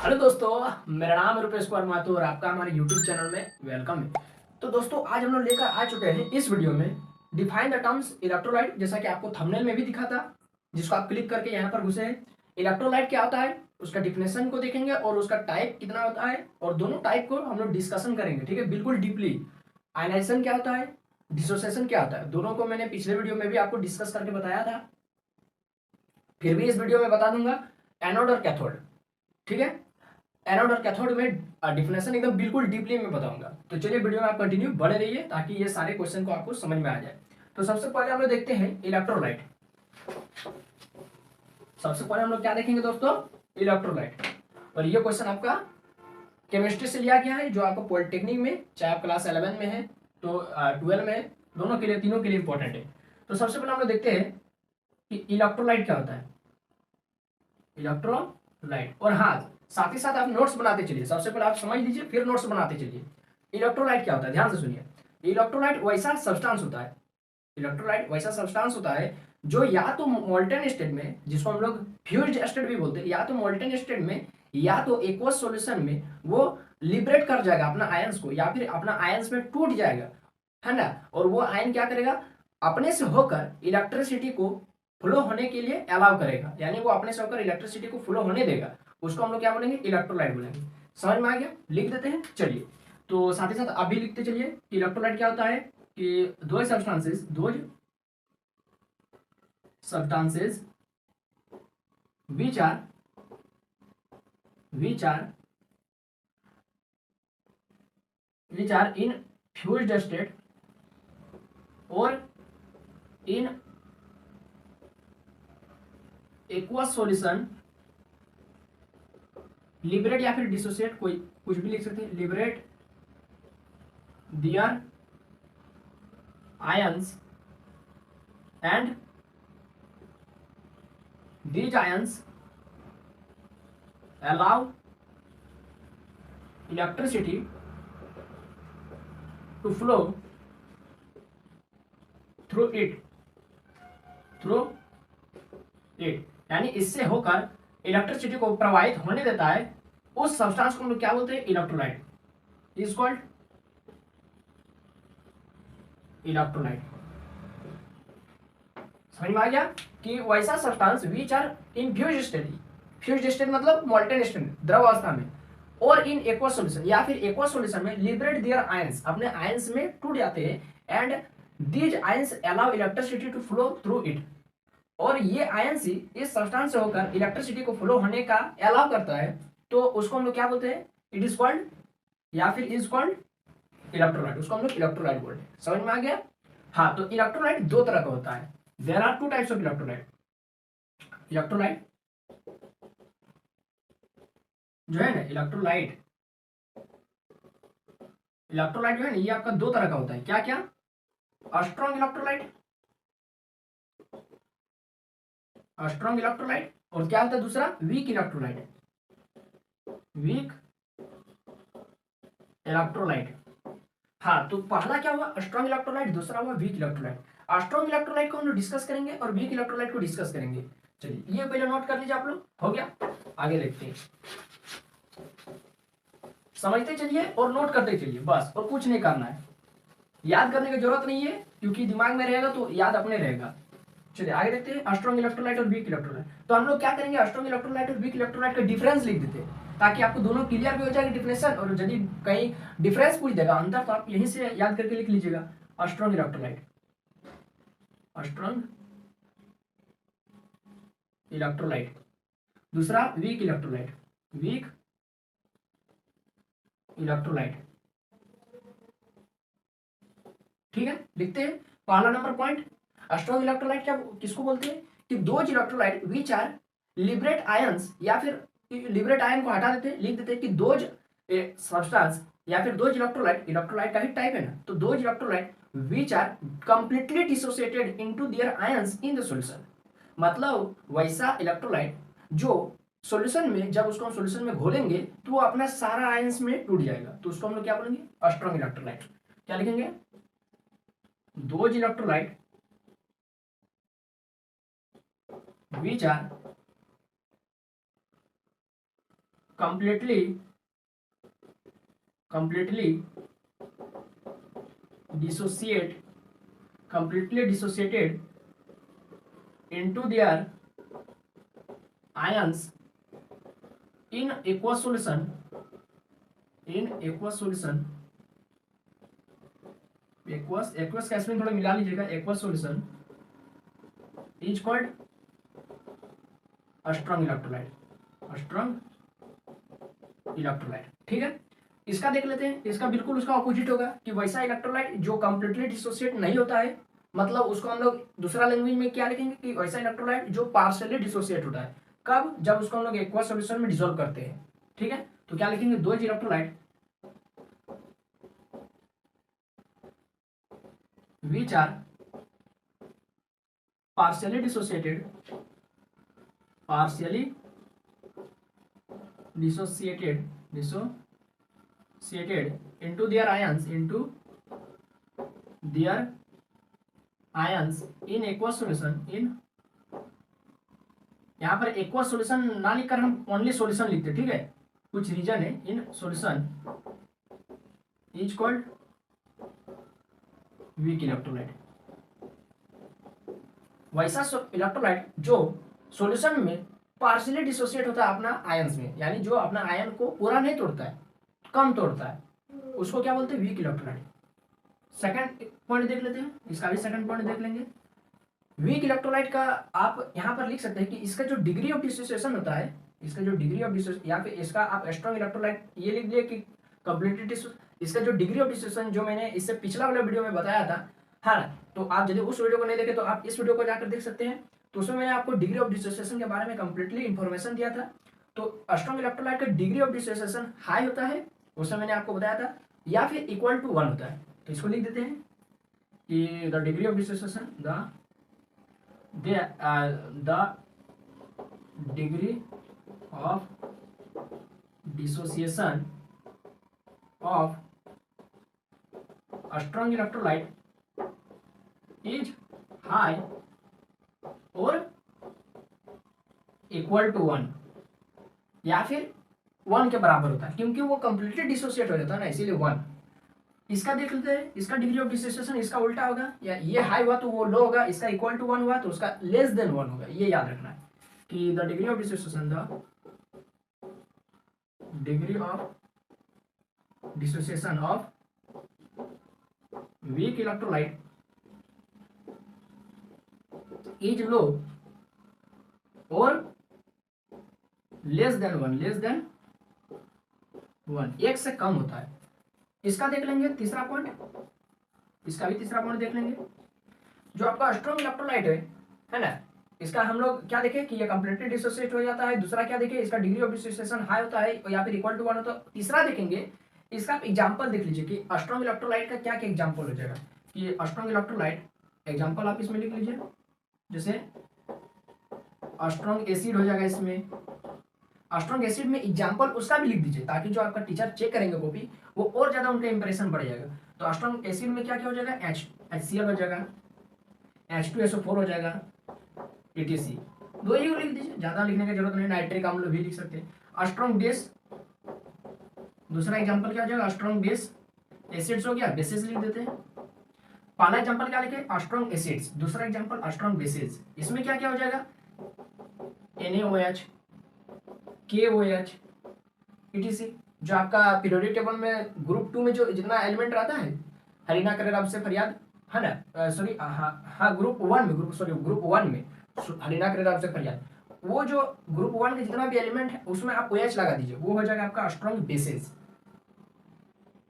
Hello दोस्तों, मेरा नाम है रुपेश कुमार माथुर और आपका हमारे यूट्यूब चैनल में वेलकम है। तो दोस्तों, आज हम लोग लेकर आ चुके हैं इस वीडियो में डिफाइन द टर्म्स इलेक्ट्रोलाइट। जैसा कि आपको थंबनेल में भी दिखा था, जिसको आप क्लिक करके यहाँ पर घुसे हैं। इलेक्ट्रोलाइट क्या होता है, उसका डिफिनेशन को देखेंगे और उसका टाइप कितना होता है, और दोनों टाइप को हम लोग डिस्कशन करेंगे। ठीक है, बिल्कुल डीपली। आयनाइजेशन क्या होता है, डिसोसिएशन क्या होता है, दोनों को मैंने पिछले वीडियो में भी आपको डिस्कस करके बताया था, फिर भी इस वीडियो में बता दूंगा। एनोड और कैथोड, ठीक है। एनोड और कैथोड में डिफिनेशन एकदम बिल्कुल डीपली मैं बताऊंगा। तो चलिए वीडियो में आप कंटिन्यू बने रहिए ताकि ये सारे क्वेश्चन को आपको समझ में आ जाए। तो सबसे पहले हम लोग देखते हैं इलेक्ट्रोलाइट। सबसे पहले हम लोग क्या देखेंगे दोस्तों, इलेक्ट्रोलाइट। और ये क्वेश्चन आपका केमिस्ट्री से लिया गया है, जो आपको पॉलिटेक्निक में, चाहे आप क्लास 11 में है तो 12 में है, दोनों के लिए, तीनों के लिए इंपॉर्टेंट है। तो सबसे पहले हम लोग देखते हैं कि इलेक्ट्रोलाइट क्या होता है। इलेक्ट्रोलाइट, और हाँ, साथ ही साथ आप नोट्स बनाते चलिए। सबसे पहले आप समझ लीजिए, फिर नोट्स बनाते चलिए। इलेक्ट्रोलाइट क्या होता है, ध्यान से सुनिए। इलेक्ट्रोलाइट वैसा सब्सटेंस होता है, इलेक्ट्रोलाइट वैसा सब्सटेंस होता है जो या तो मोल्टन स्टेट में, जिसको हम लोग फ्यूज्ड स्टेट भी बोलते हैं, या तो मोल्टन स्टेट में या तो एक्वस सॉल्यूशन में वो लिबरेट कर जाएगा अपना आयंस को, या फिर अपना आयंस में टूट जाएगा, है ना। और वो आयन क्या करेगा, अपने से होकर इलेक्ट्रिसिटी को फ्लो होने के लिए अलाउ करेगा, यानी वो अपने से होकर इलेक्ट्रिसिटी को फ्लो होने देगा। उसको हम लोग क्या बोलेंगे, इलेक्ट्रोलाइट बोलेंगे। समझ में आ गया, लिख देते हैं चलिए। तो साथ ही साथ अभी लिखते चलिए कि इलेक्ट्रोलाइट क्या होता है, कि दो substances which are in fused state or in aqueous solution, liberate या फिर डिसोसिएट, कोई कुछ भी लिख सकते हैं, liberate their ions and these ions allow electricity to flow through it, यानी इससे होकर इलेक्ट्रिसिटी को प्रवाहित होने देता है। उस सब्सटेंस को हम लोग क्या बोलते हैं, इलेक्ट्रोलाइट। Is called electrolyte. समझ में आ गया कि वैसा substance which are in fused state, fused state मतलब मोल्टेन स्टेट, द्रव अवस्था में, और इन एक्वस सॉल्यूशन या फिर एक्वस सॉल्यूशन में लिबरेट देयर आयंस, अपने आयंस में टूट जाते हैं, and these ions allow electricity to flow through it, और ये आयंस ही इस सब्सटेंस से होकर इलेक्ट्रिसिटी को फ्लो होने का अलाउ करता है। तो उसको हम लोग क्या बोलते हैं, इट इज कॉल्ड या फिर इज कॉल्ड इलेक्ट्रोलाइट। उसको हम लोग इलेक्ट्रोलाइट बोलते हैं। समझ में आ गया। हाँ, तो इलेक्ट्रोलाइट दो तरह का होता है। There are two types of electrolyte. Electrolyte जो है ना, इलेक्ट्रोलाइट जो है ना, ये आपका दो तरह का होता है। क्या क्या, स्ट्रॉन्ग इलेक्ट्रोलाइट, स्ट्रॉन्ग इलेक्ट्रोलाइट, और क्या होता है दूसरा, वीक इलेक्ट्रोलाइट, वीक इलेक्ट्रोलाइट। हाँ, तो पहला क्या हुआ, स्ट्रॉन्ग इलेक्ट्रोलाइट, दूसरा हुआ वीक इलेक्ट्रोलाइट। स्ट्रॉन्ग इलेक्ट्रोलाइट को हम लोग डिस्कस करेंगे और वीक इलेक्ट्रोलाइट को डिस्कस करेंगे। चलिए, ये पहले नोट कर लीजिए आप लोग, हो गया। आगे देखते हैं, समझते चलिए और नोट करते चलिए, बस, और कुछ नहीं करना है। याद करने की जरूरत नहीं है, क्योंकि दिमाग में रहेगा तो याद अपने रहेगा। चलिए आगे देखते हैं, स्ट्रॉन्ग इलेक्ट्रोलाइट और वीक इलेक्ट्रोलाइट। तो हम लोग क्या करेंगे, स्ट्रॉन्ग इलेक्ट्रोलाइट और वीक इलेक्ट्रोलाइट का डिफरेंस लिख देते हैं, ताकि आपको दोनों क्लियर भी हो जाएगा डिफिनेशन, और यदि कहीं डिफरेंस पूछ देगा अंतर, तो आप यहीं से याद करके लिख लीजिएगा। स्ट्रॉन्ग इलेक्ट्रोलाइट, स्ट्रॉन्ग इलेक्ट्रोलाइट, दूसरा वीक इलेक्ट्रोलाइट, वीक इलेक्ट्रोलाइट। ठीक है, लिखते हैं पहला नंबर पॉइंट। स्ट्रॉन्ग इलेक्ट्रोलाइट क्या किसको बोलते हैं, कि those electrolyte which are liberate ions, या फिर लिबरेट आयन को हटा देते, लिख देते कि दोज सब्सटेंस या फिर दोज इलेक्ट्रोलाइट, इलेक्ट्रोलाइट का ही टाइप है ना, तो those electrolyte which are completely dissociated into their ions in the solution. मतलब वैसा इलेक्ट्रोलाइट जो सॉल्यूशन में, जब उसको हम सॉल्यूशन में घोलेंगे तो वो अपना सारा आयंस में टूट जाएगा, तो उसको हम लोग क्या बोलेंगे, स्ट्रॉन्ग इलेक्ट्रोलाइट। क्या लिखेंगे, those electrolyte which are completely dissociate completely dissociated into their ions in aqueous solution aqueous का इसमें थोड़ा मिला लीजिएगा, aqueous solution is called strong electrolyte, ठीक है। इसका देख लेते हैं, इसका बिल्कुल उसका ऑपोजिट होगा कि वैसा इलेक्ट्रोलाइट जो कंप्लीटली डिसोसिएट नहीं होता है, मतलब उसको हम लोग दूसरा लैंग्वेज में क्या लिखेंगे कि वैसा इलेक्ट्रोलाइट जो पार्शियली डिसोसिएट होता है। कब? जब उसको हम लोग एक्वस सॉल्यूशन में डिसॉल्व करते हैं, ठीक है। तो क्या लिखेंगे? दो electrolyte which are partially dissociated into their ions in aqueous solution in, यहाँ पर एक्वस सॉल्यूशन ना लिखकर हम ओनली सॉल्यूशन लिखते, ठीक है, कुछ रीजन है। In solution is called weak electrolyte. वैसा इलेक्ट्रोलाइट जो सॉल्यूशन में पार्शियली डिसोसिएट होता है अपना आयंस में, यानी जो अपना आयन को पूरा नहीं तोड़ता है, कम तोड़ता है, उसको क्या बोलते हैं? Weak electrolyte. सेकंड पॉइंट देख लेते हैं, इसका भी सेकंड पॉइंट देख लेंगे। वीक इलेक्ट्रोलाइट का आप यहां पर लिख सकते हैं कि इसका जो डिग्री ऑफ डिसोसिएशन होता है, इसका जो डिग्री ऑफ डिसोसिएशन, या फिर इसका आप स्ट्रॉन्ग इलेक्ट्रोलाइट ये लिख दिए कि कंप्लीटली, इसका जो डिग्री ऑफ डिसोसिएशन जो मैंने इससे पिछला वाला वीडियो में बताया था, हाँ, तो आप यदि उस वीडियो को नहीं देखे तो आप इस वीडियो को जाकर देख सकते हैं। तो उसमें मैंने आपको डिग्री ऑफ डिसोसिएशन के बारे में कंप्लीटली इंफॉर्मेशन दिया था। तो स्ट्रॉन्ग इलेक्ट्रोलाइट का डिग्री ऑफ डिसोसिएशन हाई होता है, उसमें मैंने आपको बताया था, या फिर इक्वल टू 1 होता है। तो इसको लिख देते हैं कि the degree of dissociation, the degree of dissociation of a strong electrolyte is high or equal to 1, या फिर 1 के बराबर होता है, क्योंकि वो कंप्लीटली डिसोसिएट हो जाता है ना, इसीलिए 1। इसका देख लेते हैं, इसका डिग्री ऑफ डिसोसिएशन इसका उल्टा होगा, या ये हाई हुआ तो वो लो होगा, इसका इक्वल टू 1 हुआ तो उसका लेस देन 1 होगा। ये याद रखना है कि the degree of dissociation of weak electrolyte is low और लेस देन 1, एक से कम होता है। इसका देख लेंगे तीसरा पॉइंट, इसका भी तीसरा पॉइंट देख लेंगे। जो आपका स्ट्रॉन्ग इलेक्ट्रोलाइट है ना, इसका हम लोग क्या देखें कि ये कंप्लीटली डिसोसिएट हो जाता है। दूसरा क्या देखें, इसका डिग्री ऑफ डिसोसिएशन हाई होता है या फिर इक्वल टू 1 होता है। तीसरा देखेंगे, इसका आप एग्जांपल देख लीजिए कि स्ट्रॉन्ग इलेक्ट्रोलाइट का क्या क्या एग्जांपल हो जाएगा। कि स्ट्रॉन्ग इलेक्ट्रोलाइट एग्जांपल आप इसमें लिख लीजिए, जैसे स्ट्रॉन्ग एसिड हो जाएगा। इसमें स्ट्रॉन्ग एसिड में एग्जांपल उसका भी लिख दीजिए, ताकि जो आपका टीचर चेक करेंगे कॉपी, वो और ज्यादा उनका इंप्रेशन बढ़ जाएगा। तो स्ट्रॉन्ग एसिड में क्या क्या हो जाएगा, HCl हो जाएगा, H2SO4 हो जाएगा, ETC। दो ही लिख दीजिए, ज्यादा लिखने की जरूरत नहीं। नाइट्रिक अम्ल भी लिख सकते हैं। स्ट्रॉन्ग बेस, दूसरा एग्जांपल क्या हो जाएगा, स्ट्रॉन्ग बेस। एसिड्स हो गया, बेसिस लिख देते हैं। पहला एग्जांपल क्या लिखे, स्ट्रॉन्ग एसिड्स। दूसरा एग्जांपल स्ट्रॉन्ग बेसिस। इसमें क्या क्या हो जाएगा, NaOH, KOH, ETC। जो आपका पीरियोडिक टेबल में ग्रुप 2 में जो जितना एलिमेंट रहता है, हरीना करे रब से फरियाद, है ना, सॉरी हाँ ग्रुप 1 में हरीना करे रब से फरियाद, वो जो ग्रुप 1 के जितना भी एलिमेंट है उसमें आप OH लगा दीजिए, वो हो जाएगा आपका स्ट्रॉन्ग बेसिस।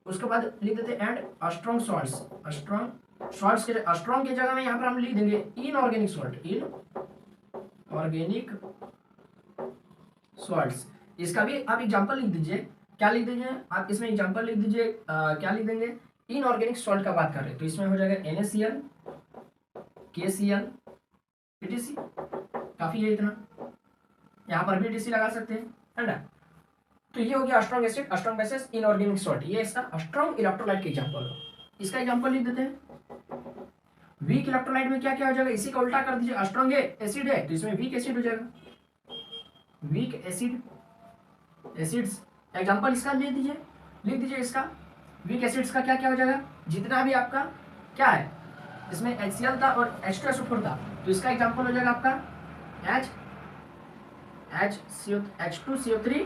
उसके बाद लिख देते हैं एंड स्ट्रॉन्ग सॉल्ट्स। स्ट्रॉन्ग के जगह में यहाँ पर हम लिख देंगे इनऑर्गेनिक सॉल्ट्स। इसका भी आप एग्जांपल लिख दीजिए। क्या लिख दीजिए आप इसमें एग्जांपल लिख दीजिए, क्या लिख देंगे, इनऑर्गेनिक सॉल्ट का बात कर रहे हैं, तो इसमें हो जाएगा NaCl, KCl, ETC। काफी है इतना, यहाँ पर भी ETC लगा सकते हैं, है ना। तो ये हो गया strong acid, strong bases, inorganic salt. ये इसका स्ट्रॉन्ग इलेक्ट्रोलाइट का एग्जांपल हो। इसका एग्जांपल लिख देते हैं। वीक इलेक्ट्रोलाइट में क्या क्या हो जाएगा, इसी का उल्टा कर दीजिए। स्ट्रॉन्ग एसिड है तो इसमें वीक एसिड हो जाएगा। Weak acid acids. एग्जांपल इसका लिख दीजिए इसका। वीक एसिड्स का क्या क्या हो जाएगा, जितना भी आपका क्या है इसमें HCl था और H2SO4 था, तो इसका एग्जांपल हो जाएगा आपका H2CO3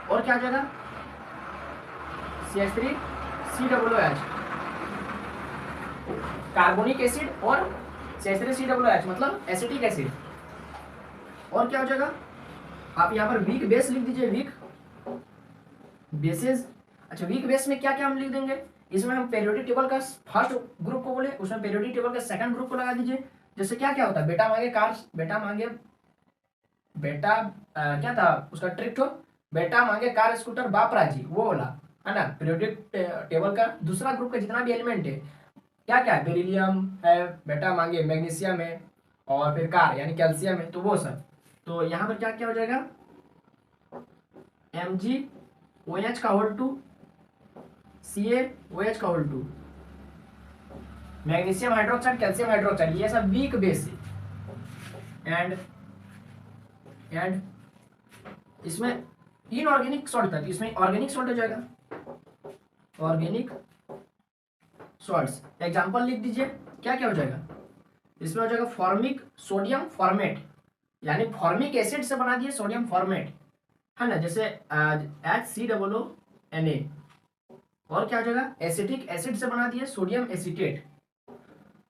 और क्या हो जाएगा CH3COOH, कार्बोनिक एसिड और CH3COOH मतलब एसिटिक एसिड। और क्या हो जाएगा, आप यहाँ पर वीक बेस लिख दीजिए, वीक बेसेस। अच्छा, वीक बेस में क्या क्या हम लिख देंगे, इसमें हम पेरियोडिक टेबल का फर्स्ट ग्रुप को बोले, उसमें पेरियोडिक टेबल का सेकंड ग्रुप को लगा दीजिए। जैसे क्या क्या होता है, बेटा मांगे कार्स, क्या था उसका ट्रिक, तो बेटा मांगे कार स्कूटर बाप राजी, वो बोला है ना। पीरियोडिक टेबल का दूसरा ग्रुप का जितना भी एलिमेंट है क्या क्या है, बेरिलियम है, बेटा मांगे मैग्नीशियम है, और फिर कार यानी कैल्शियम है, तो वो सब। तो यहाँ पर क्या क्या हो जाएगा, MgOH का होल 2, CaOH का whole 2, magnesium hydroxide, calcium hydroxide, ये सब वीक बेस है। एंड इसमें इनऑर्गेनिक सॉल्ट था, तो इसमें ऑर्गेनिक सॉल्ट हो जाएगा, ऑर्गेनिक सॉल्ट्स। एग्जांपल लिख दीजिए, क्या क्या हो जाएगा, इसमें हो जाएगा फॉर्मिक सोडियम फॉर्मेट, यानी फॉर्मिक एसिड से बना दिए सोडियम फॉर्मेट, है ना, जैसे HCOONA। और क्या हो जाएगा, एसिटिक एसिड से बना दिए सोडियम एसीटेट,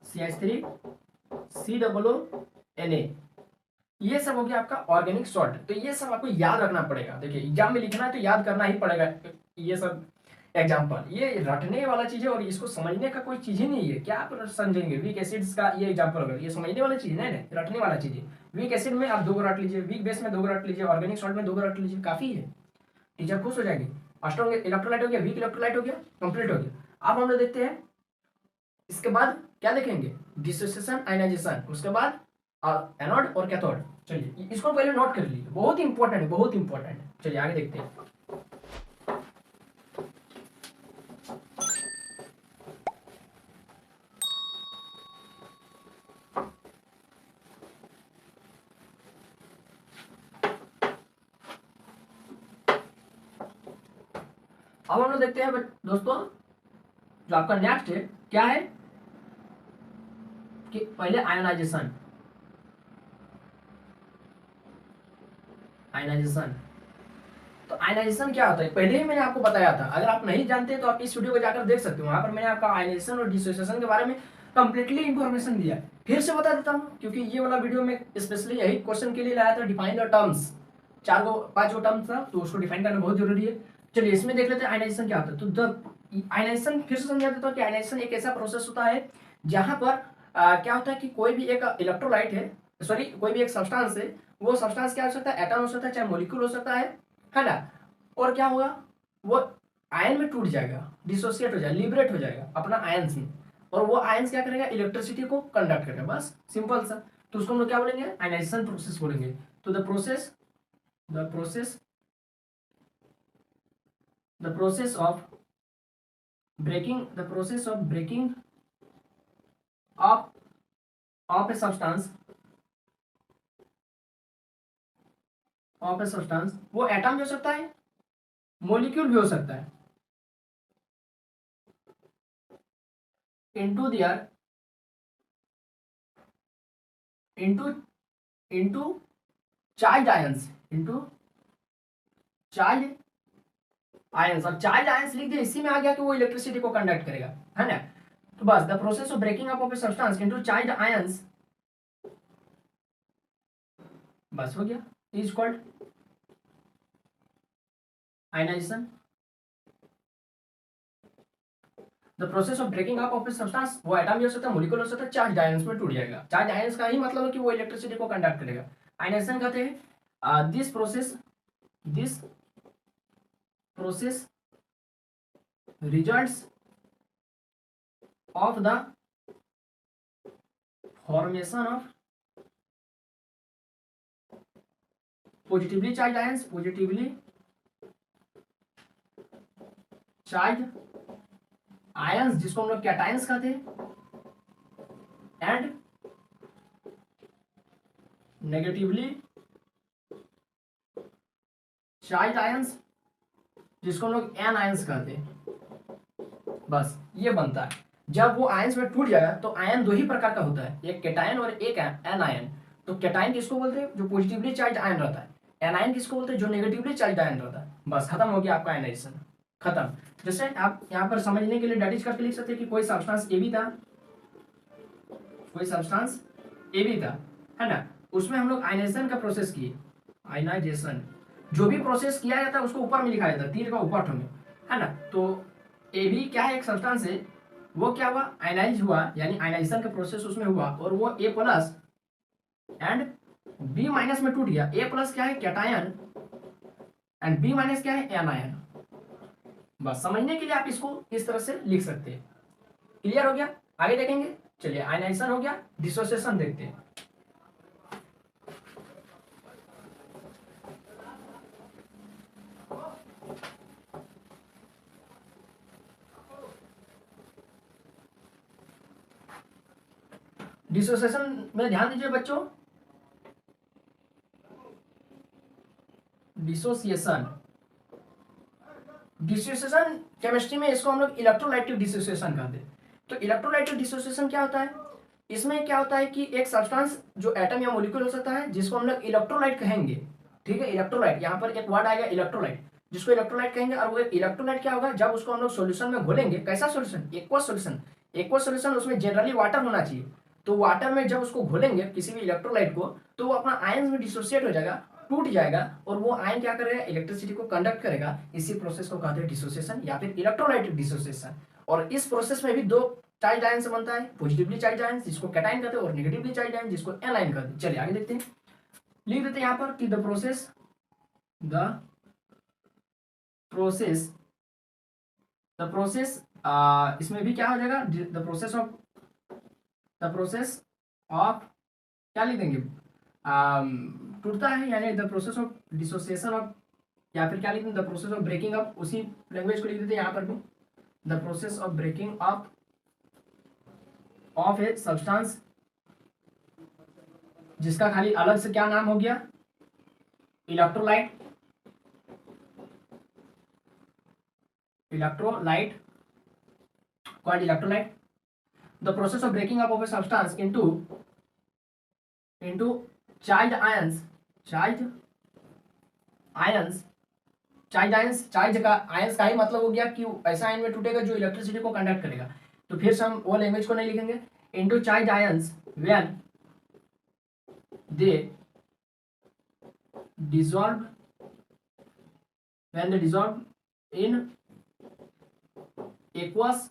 CH3COONA। ये सब हो गया आपका ऑर्गेनिक सॉल्ट। तो ये सब आपको याद रखना पड़ेगा, देखिए एग्जाम में लिखना है तो याद करना ही पड़ेगा ये सब एग्जाम्पल। ये रटने वाला चीज है और इसको समझने का कोई चीज ही नहीं है, क्या आप समझेंगे, वीक एसिड्स का ये एग्जाम्पल होगा, ये समझने वाला चीज नहीं, रटने वाला चीज है। वीक एसिड में आप 2 गो रट लीजिए, वीक बेस में 2 गो रट लीजिए, ऑर्गेनिक सॉल्ट में 2 गो रट लीजिए, काफी है, टीचर खुश हो जाएंगे। स्ट्रॉन्ग इलेक्ट्रोलाइट हो गया, वीक इलेक्ट्रोलाइट हो गया, कंप्लीट हो गया। अब हम लोग देखते हैं इसके बाद क्या देखेंगे, डिसोसिएशन आयनाइजेशन, उसके बाद एनोड और कैथोड। चलिए इसको पहले नोट कर लीजिए, बहुत इंपॉर्टेंट है, बहुत इंपॉर्टेंट है। चलिए आगे देखते हैं। अब हम लोग देखते हैं दोस्तों, जो आपका नेक्स्ट है क्या है कि पहले आयोनाइजेशन। आयनाइजेशन, तो आयनाइजेशन क्या होता है पहले ही मैंने आपको बताया था, अगर आप नहीं जानते तो आप इस वीडियो को जाकर देख सकते हो, वहां पर मैंने आपका आयनाइजेशन और डिसोसिएशन के बारे में कंप्लीटली इंफॉर्मेशन दिया। फिर से बता देता हूँ क्योंकि ये वाला वीडियो में स्पेशली यही क्वेश्चन के लिए लाया था, define the terms. 5 go terms था, तो उसको डिफाइन करना बहुत जरूरी है। चलिए इसमें देख लेते हैं आयनाइजेशन क्या होता है। तो द आयनाइजेशन फिर से समझा देता हूँ कि आयनाइजेशन एक ऐसा प्रोसेस होता है जहां पर क्या होता है कि कोई भी एक इलेक्ट्रोलाइट है, सॉरी कोई भी एक सब्सटेंस है, वो सब्सटेंस क्या हो सकता है, एटम हो सकता है, चाहे मॉलिक्यूल हो सकता है ना। और क्या होगा, वो आयन में टूट जाएगा, डिसोसिएट हो जाएगा, लिबरेट हो जाएगा अपना आयंस में, और वो आयंस क्या करेगा, इलेक्ट्रिसिटी को कंडक्ट करेगा, बस सिंपल सा। तो उसको हम लोग क्या बोलेंगे, आयनाइजेशन प्रोसेस बोलेंगे। तो the process of breaking of a substance, वो एटम भी हो सकता है, मॉलिक्यूल भी हो सकता है, into their into charged ions, into charged ions। और चार्ज आयंस लिख दिया, इसी में आ गया कि वो इलेक्ट्रिसिटी को कंडक्ट करेगा, है ना। तो बस the process of breaking up of a substance into charged ions, बस हो गया, is called ionisation. The process of breaking up of a substance, वो एटम भी हो सकता है, मॉलिक्यूल हो सकता है, चार्ज आयंस में टूट जाएगा। चार्ज आयंस का ही मतलब है कि वो इलेक्ट्रिसिटी को कंडक्ट करेगा। आयनाइजेशन कहते हैं this process results of the formation of positively charge ions, जिसको हम लोग कैटायंस कहते हैं, एंड नेगेटिवली चार्ज आयंस, जिसको हम लोग एन आयंस कहते हैं, बस ये बनता है। जब वो आयंस में टूट जाएगा तो आयन दो ही प्रकार का होता है, एक केटायन और एक एन आयन। तो केटायन किसको बोलते हैं? जो पॉजिटिवली चार्ज आयन रहता है। एनायन किसको बोलते हैं? जो नेगेटिवली चार्ज आयन रहता है। बस खत्म हो गया आपका आयनाइजेशन, खत्म। जैसे आप यहाँ पर समझने के लिए डेट इज करके लिख सकते हैं कि कोई सब्सटेंस ए भी था, कोई सब्सटेंस ए भी था, है ना, उसमें हम लोग आयनाइजेशन का प्रोसेस किए। आयनाइजेशन जो भी प्रोसेस किया जाता है उसको ऊपर में लिखा जाता है, तीर का ऊपर में, है ना। तो ए भी क्या है? एक सब्सटेंस है, वो क्या हुआ? आयनाइज हुआ, यानी आयनाइजेशन का प्रोसेस उसमें हुआ, और वो ए प्लस एंड बी माइनस में टूट गया। ए प्लस क्या है? कैटायन, एंड बी माइनस क्या है? एनायन। बस समझने के लिए आप इसको इस तरह से लिख सकते हैं। क्लियर हो गया? आगे देखेंगे। चलिए, आयनाइजेशन हो गया, डिसोसिएशन देखते हैं। डिसोसिएशन में ध्यान दीजिए बच्चों, डिसोसिएशन, डिसोसिएशन केमिस्ट्री में इसको हम लोग इलेक्ट्रोलाइटिक डिसोसिएशन कहते हैं। तो इलेक्ट्रोलाइटिक डिसोसिएशन क्या होता है? इसमें क्या होता है कि एक सब्सटेंस जो एटम या मॉलिक्यूल हो सकता है, जिसको हम लोग इलेक्ट्रोलाइट कहेंगे, ठीक है, इलेक्ट्रोलाइट, यहाँ पर एक वर्ड आएगा इलेक्ट्रोलाइट, जिसको इलेक्ट्रोलाइट कहेंगे। और वो इलेक्ट्रोलाइट क्या होगा? जब उसको हम लोग सॉल्यूशन में घोलेंगे, कैसा solution? Aqueous solution. Aqueous solution, उसमें जनरली वाटर होना चाहिए। तो वाटर में जब उसको घोलेंगे किसी भी इलेक्ट्रोलाइट को, तो वो अपना आयन में डिसोसिएट हो जाएगा, टूट जाएगा, और वो आयन क्या करेगा? इलेक्ट्रिसिटी को कंडक्ट करेगा। इसी प्रोसेस को कहते हैं डिसोसिएशन या फिर इलेक्ट्रोलाइटिक डिसोसिएशन। और इस प्रोसेस में भी दो चार्ज आयन से बनता है, पॉजिटिवली चार्ज आयन जिसको कैटायन कहते हैं, और नेगेटिवली चार्ज आयन जिसको एनायन कहते हैं। चलिए आगे देखते हैं। लिख देते हैं यहाँ पर कि द प्रोसेस इसमें भी क्या हो जाएगा? द प्रोसेस ऑफ क्या लिख देंगे? टूटता है, यानी the process of dissociation of, या फिर क्या लिख देंगे? The process of breaking up. उसी लैंग्वेज को लिख देते हैं यहाँ पर भी, the process of breaking up of a substance, जिसका खाली अलग से क्या नाम हो गया? Electrolyte. Electrolyte called electrolyte. The process of breaking up of a substance into charged ions. charged ions charge का आयंस का ही मतलब हो गया कि ऐसा आयन में टूटेगा जो इलेक्ट्रिसिटी को कंडक्ट करेगा। तो फिर से हम वो लैंग्वेज को नहीं लिखेंगे। Into charge ions when they dissolve in aqueous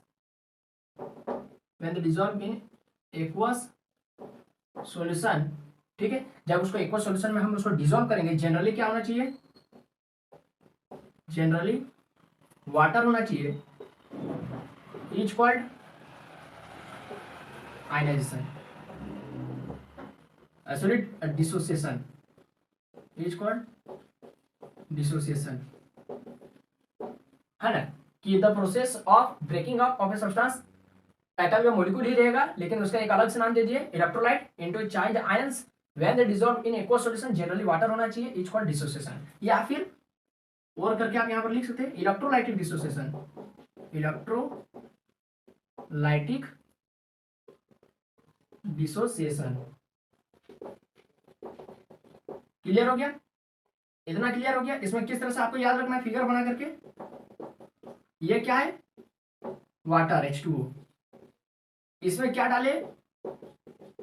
solution, ठीक है। जब उसको एक्वस सॉल्यूशन में हम उसको डिसॉल्व करेंगे, जनरली क्या होना चाहिए? जनरली वाटर होना चाहिए, is called ionisation, sorry dissociation, is called dissociation, है ना। कि the process of breaking up of a substance, atom या मॉलिक्यूल ही रहेगा, लेकिन उसका एक अलग से नाम दे दिए, electrolyte into charge ions when they dissolve in aqueous solution, generally water होना चाहिए, इज कॉल्ड डिसोसिएशन। या फिर और करके आप यहां पर लिख सकते हैं electrolytic dissociation, electrolytic dissociation. Clear हो गया? इतना क्लियर हो गया? इसमें किस तरह से आपको याद रखना है फिगर बना करके। ये क्या है? वाटर H2O, इसमें क्या डाले?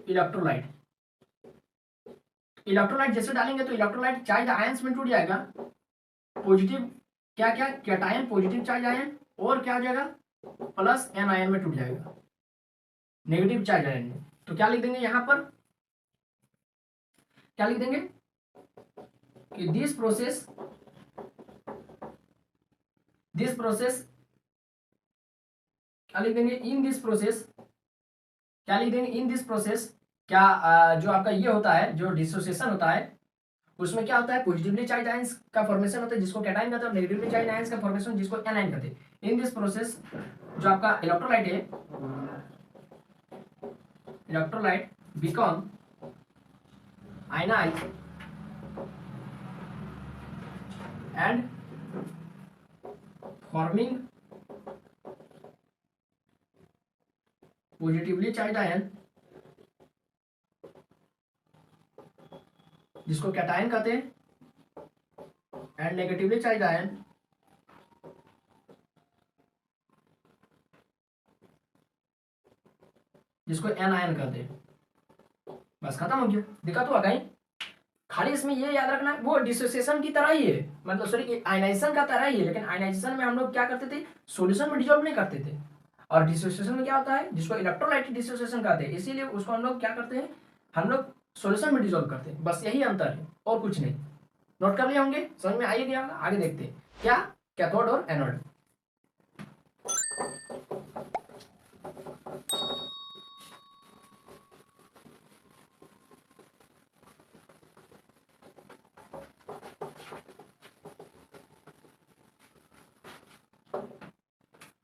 इलेक्ट्रोलाइट। इलेक्ट्रोलाइट जैसे डालेंगे तो इलेक्ट्रोलाइट चार्ज आयंस में टूट जाएगा, पॉजिटिव क्या क्या कैटायन, पॉजिटिव चार्ज आयन, और क्या हो जाएगा? प्लस एन आयन में टूट जाएगा, नेगेटिव चार्ज आयन में। तो क्या लिख देंगे यहां पर? क्या लिख देंगे कि दिस प्रोसेस क्या लिख देंगे? इन दिस प्रोसेस, क्या लिख देंगे? इन दिस प्रोसेस, क्या जो आपका ये होता है, जो डिसोसिएशन होता है, उसमें क्या होता है? पॉजिटिवली चार्ज आयंस का फॉर्मेशन होता है जिसको कैटायन कहते हैं, और नेगेटिवली चार्ज आयंस का फॉर्मेशन जिसको एनायन कहते हैं। इन दिस प्रोसेस जो आपका इलेक्ट्रोलाइट है, electrolyte become ionize and forming positively charge ion, जिसको कैटायन कहते हैं, एंड नेगेटिवली चार्ज आयन जिसको एनायन कहते हैं। बस खत्म हो गया, दिक्कत हुआ कहीं? खाली इसमें ये याद रखना वो डिसोसिएशन की तरह ही है, मतलब सॉरी आयनाइजेशन का तरह ही है, लेकिन आयनाइजेशन में हम लोग क्या करते थे, सॉल्यूशन में डिसॉल्व नहीं करते थे, और डिसोसिएशन में क्या होता है, जिसको इलेक्ट्रोलाइटिक डिसोसिएशन कहते हैं, इसीलिए उसको हम लोग क्या करते हैं, हम लोग सॉल्यूशन में डिसॉल्व करते हैं। बस यही अंतर है और कुछ नहीं। नोट कर लिए होंगे, समझ में आइए गया होगा। आगे देखते हैं क्या, कैथोड और एनोड।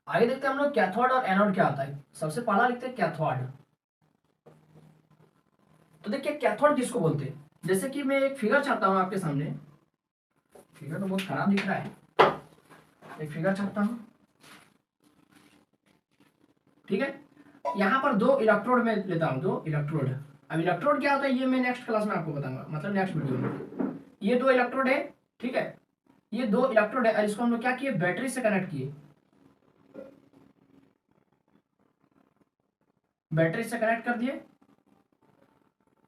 आगे देखते हैं हम लोग कैथोड और एनोड क्या होता है। सबसे पहला लिखते हैं कैथोड। तो देखिए कैथोड किसको बोलते हैं, जैसे कि मैं एक फिगर छापता हूं आपके सामने, फिगर तो बहुत खराब दिख रहा है, एक फिगर छापता हूं, ठीक है। यहाँ पर दो इलेक्ट्रोड में लेता हूं, दो इलेक्ट्रोड। अब इलेक्ट्रोड क्या होता है ये मैं नेक्स्ट क्लास में आपको बताऊंगा, मतलब नेक्स्ट वीडियो में। ये दो इलेक्ट्रोड है, ठीक है, ये दो इलेक्ट्रोड है, और इसको हम लोग क्या किए, बैटरी से कनेक्ट किए, बैटरी से कनेक्ट कर दिए।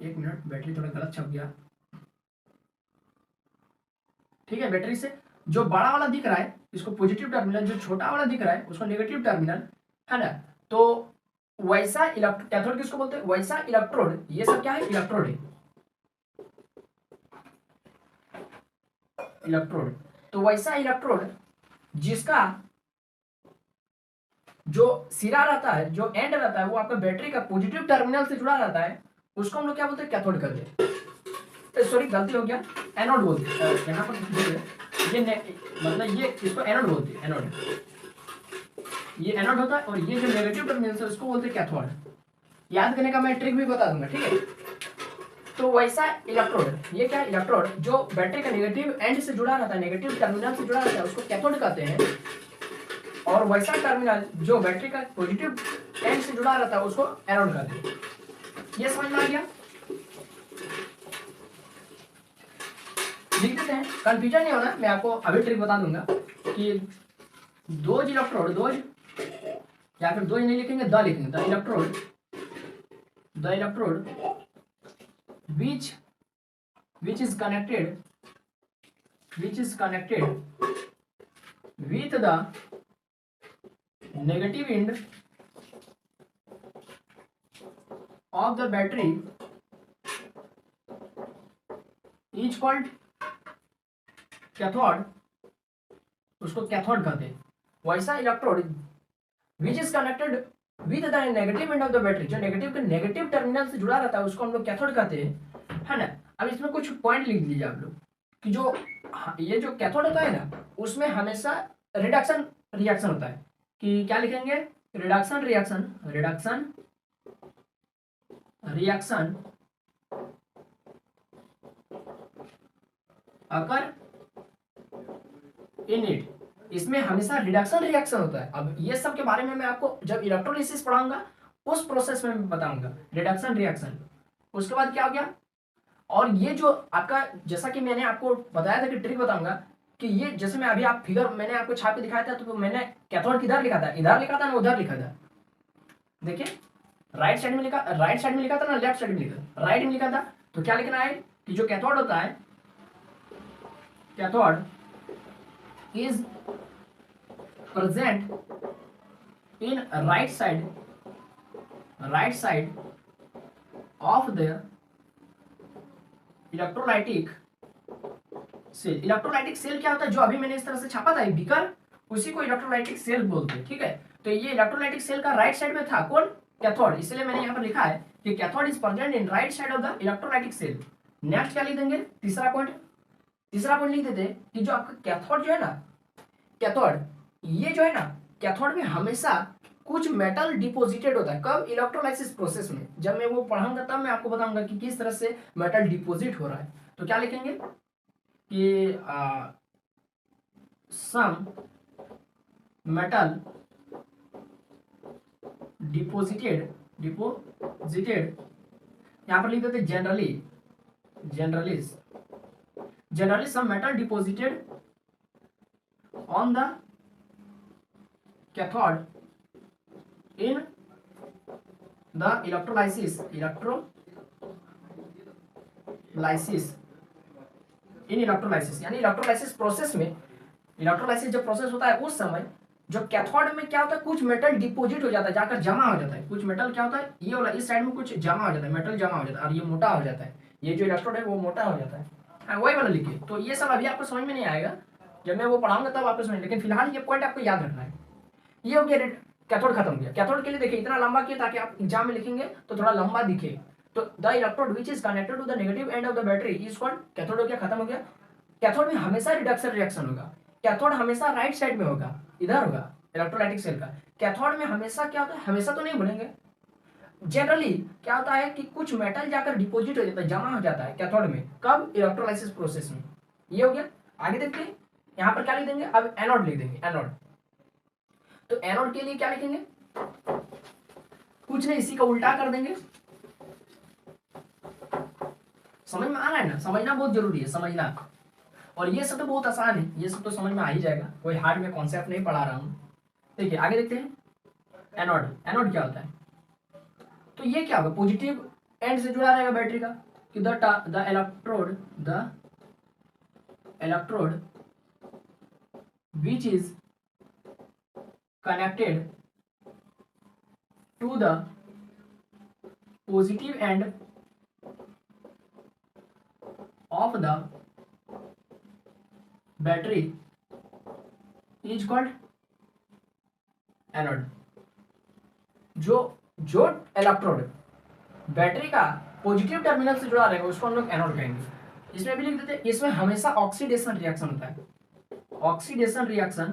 एक मिनट, बैटरी थोड़ा गलत छप गया, ठीक है। बैटरी से जो बड़ा वाला दिख रहा है इसको पॉजिटिव टर्मिनल, जो छोटा वाला दिख रहा है उसको नेगेटिव टर्मिनल, है ना। तो वैसा कैथोड किसको बोलते हैं, वैसा इलेक्ट्रोड, ये सब क्या है, इलेक्ट्रोड है, इलेक्ट्रोड। तो वैसा इलेक्ट्रोड जिसका जो सिरा रहता है, जो एंड रहता है, वो आपका बैटरी का पॉजिटिव टर्मिनल से जुड़ा रहता है, उसको हम लोग क्या बोलते हैं, कैथोड कहते हैं। सॉरी गलती हो गया, एनोड बोलते हैं। यहाँ पर ये मतलब ये इसको एनोड बोलते हैं, एनोड, ये एनोड होता है, और ये जो नेगेटिव टर्मिनल है उसको बोलते हैं कैथोड। याद करने का मैं ट्रिक भी बता दूंगा, ठीक है। तो वैसा इलेक्ट्रोड, ये क्या इलेक्ट्रोड जो बैटरी का नेगेटिव एंड से जुड़ा रहता है, नेगेटिव टर्मिनल से जुड़ा रहता है, उसको कैथोड कहते हैं। और वैसा टर्मिनल जो बैटरी का पॉजिटिव एंड से जुड़ा रहता है उसको एनोड कहते हैं। ये समझ में आ गया? लिख देते हैं, कंफ्यूजन नहीं होना, मैं आपको अभी ट्रिक बता दूंगा कि दो इलेक्ट्रोड, दो या फिर दो नहीं लिखेंगे, द लिखेंगे, the electrode which is connected with the negative end of the battery is called cathode, उसको कैथोड कहते हैं। वैसा electrode which is connected with the negative end of the battery, जो नेगेटिव के नेगेटिव टर्मिनल से जुड़ा रहता है उसको हम लोग कैथोड कहते हैं, है ना। अब इसमें कुछ पॉइंट लिख लीजिए आप लोग कि जो ये जो कैथोड होता है ना, उसमें हमेशा रिडक्शन रिएक्शन होता है। कि क्या लिखेंगे, reduction reaction occur in it, इसमें हमेशा रिडक्शन रिएक्शन होता है। अब ये सब के बारे में मैं आपको जब इलेक्ट्रोलिसिस पढ़ाऊंगा उस प्रोसेस में बताऊंगा, रिडक्शन रिएक्शन। उसके बाद क्या हो गया, और ये जो आपका, जैसा कि मैंने आपको बताया था कि ट्रिक बताऊंगा कि ये जैसे मैं अभी आप फिगर मैंने आपको छाप के दिखाया था, तो मैंने कैथोड किधर लिखा था, इधर लिखा था ना उधर लिखा था। देखिए राइट साइड में लिखा था ना लेफ्ट साइड में लिखा, राइट में लिखा था। तो क्या लिखना है कि जो कैथोड होता है, cathode is present in right side of the electrolytic cell. Electrolytic cell क्या होता है, जो अभी मैंने इस तरह से छापा था बीकर, उसी को इलेक्ट्रोलाइटिक सेल बोलते हैं, ठीक है। तो ये इलेक्ट्रोलाइटिक सेल का राइट साइड में था कौन, कैथोड, इसलिए मैंने यहाँ पर लिखा है कि cathode is present in right side of the electrolytic cell. Next क्या लिख देंगे, तीसरा पॉइंट लिख देते हैं कि जो आपका कैथोड जो है ना, कैथोड ये जो है ना, कैथोड में हमेशा कुछ मेटल डिपोजिटेड होता है। कब, इलेक्ट्रोलाइसिस प्रोसेस में। जब मैं वो पढ़ाऊंगा तब मैं आपको बताऊंगा कि किस तरह से मेटल डिपोजिट हो रहा है। तो क्या लिखेंगे कि सम मेटल डिपोजिटेड यहां पर लिख देते generally some metal deposited on the cathode in the electrolysis यानी इलेक्ट्रोलाइसिस प्रोसेस में, इलेक्ट्रोलाइसिस जब प्रोसेस होता है उस समय जो कैथोड में क्या होता है, कुछ मेटल डिपोजिट हो जाता है, जाकर जमा हो जाता है। कुछ मेटल क्या होता है, ये वाला इस साइड में कुछ जमा हो जाता है, मेटल जमा हो जाता है और ये मोटा हो जाता है, ये जो इलेक्ट्रोड है वो मोटा हो जाता है। हाँ, वही वाला लिखिए। तो ये सब अभी आपको समझ में नहीं आएगा, जब मैं वो पढ़ाऊंगा तब आपको समझ, लेकिन फिलहाल ये पॉइंट आपको याद रखना है। ये हो गया, कैथोड खत्म हो गया। कैथोड के लिए देखिए इतना लंबा किया ताकि आप एग्जाम में लिखेंगे तो थोड़ा लंबा दिखे। तो the electrode which is connected to the negative end of the battery is called cathode. हो गया, खत्म हो गया। कैथोड में हमेशा रिडक्शन रिएक्शन होगा। कैथोड हमेशा राइट साइड में होगा, इधर होगा इलेक्ट्रोलाइटिक सेल का। कैथोड में हमेशा क्या होता है, हमेशा तो नहीं बोलेंगे, जनरली क्या होता है कि कुछ मेटल जाकर डिपोजिट हो जाता है, जमा हो जाता है कैथोड में। कब? इलेक्ट्रोलाइसिस प्रोसेस में। ये हो गया। आगे देखते हैं, यहां पर क्या लिख देंगे, अब एनोड लिख देंगे। एनोड, तो एनोड के लिए क्या लिखेंगे, कुछ नहीं, इसी का उल्टा कर देंगे। समझ में आ रहा है ना? समझना बहुत जरूरी है, समझना। और ये सब तो बहुत आसान है, ये सब तो समझ में आ ही जाएगा, कोई हार्ड में कॉन्सेप्ट नहीं पढ़ा रहा हूं। देखिए आगे देखते हैं, एनोड। एनोड क्या होता है, तो ये क्या होगा, पॉजिटिव एंड से जुड़ा रहेगा बैटरी का, कि the electrode which is connected to the positive end of the battery is called anode. जो इलेक्ट्रोड बैटरी का पॉजिटिव टर्मिनल से जुड़ा रहेगा उसको हम लोग एनोड कहेंगे। इसमें भी लिख देते हैं, इसमें हमेशा ऑक्सीडेशन रिएक्शन होता है। Oxidation reaction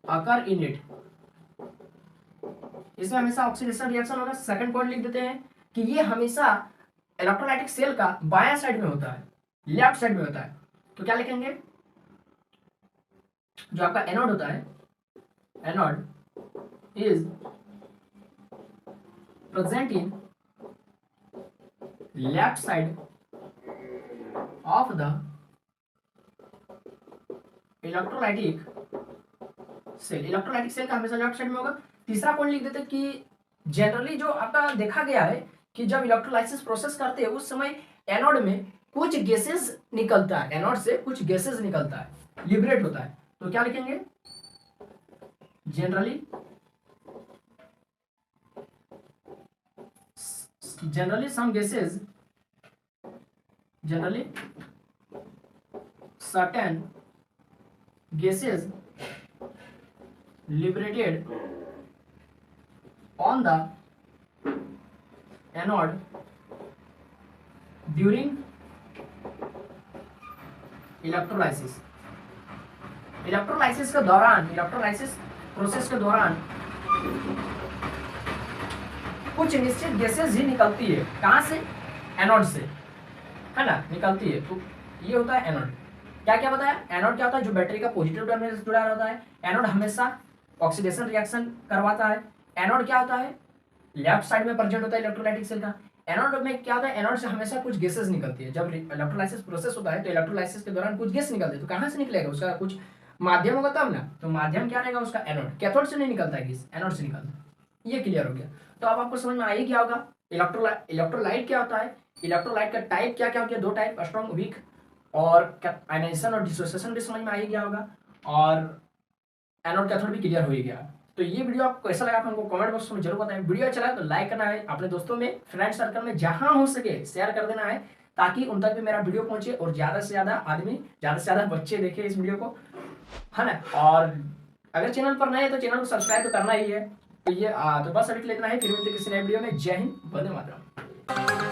occur in it, इसमें हमेशा ऑक्सीडेशन रिएक्शन होगा। सेकंड पॉइंट लिख देते हैं कि ये हमेशा इलेक्ट्रोलाइटिक सेल का बायां साइड में होता है, लेफ्ट साइड में होता है। तो क्या लिखेंगे, जो आपका एनोड होता है, anode is present in left side of the electrolytic cell. Electrolytic cell का हमेशा लेफ्ट साइड में होगा। तीसरा पॉइंट लिख देते हैं कि जनरली जो आपका देखा गया है कि जब इलेक्ट्रोलाइसिस प्रोसेस करते हैं उस समय एनोड में कुछ गैसेस निकलता है, एनोड से कुछ गैसेस निकलता है, लिबरेट होता है। तो क्या लिखेंगे, generally some gases, generally certain gases liberated on the anode during electrolysis. Electrolysis के दौरान, इलेक्ट्रोलाइसिस प्रोसेस के दौरान कुछ निश्चित गैसेस ही निकलती है। कहां से? एनोड से, है ना, निकलती है। तो ये होता है एनोड। क्या क्या बताया, एनोड क्या होता है, जो बैटरी का पॉजिटिव टर्मिनल से जुड़ा रहता है। एनोड हमेशा ऑक्सीडेशन रिएक्शन करवाता है। एनोड क्या होता है, लेफ्ट साइड में प्रेजेंट होता है इलेक्ट्रोलाइटिक सेल का। एनोड में क्या होता है, एनोड से हमेशा कुछ गैसेस निकलती है। जब इलेक्ट्रोलाइसिस प्रोसेस होता है तो इलेक्ट्रोलाइसिस के दौरान कुछ गैस निकलते हैं। तो कहां से निकलेगा, उसका कुछ माध्यम होगा तब ना। तो माध्यम क्या रहेगा उसका, एनोड। कैथोड से नहीं निकलता है गैस, एनोड से निकलता है। ये क्लियर हो गया। तो अब आपको समझ में आ ही गया होगा इलेक्ट्रोलाइट क्या होता है, इलेक्ट्रोलाइट का टाइप क्या क्या होता है, दो टाइप, स्ट्रॉन्ग, वीक, और आयनाइजेशन और डिसोसिएशन भी समझ में आ ही गया होगा। और एनोड कैथोड भी क्लियर हो ही गया। तो ये वीडियो आपको कैसा लगा हमको कमेंट बॉक्स में जरूर बताएं। वीडियो अच्छा लगा तो लाइक करना है, अपने दोस्तों में, फ्रेंड सर्कल में जहां हो सके शेयर कर देना है, ताकि उन तक भी मेरा वीडियो पहुंचे और ज्यादा से ज्यादा आदमी, ज्यादा से ज्यादा बच्चे देखें इस वीडियो को, है ना। और अगर चैनल पर नए हैं तो चैनल को सब्सक्राइब तो करना ही है। तो ये तो बस अभी के लिए इतना ही, फिर मिलते किसी नए वीडियो में। जय हिंद, वंदे मातरम।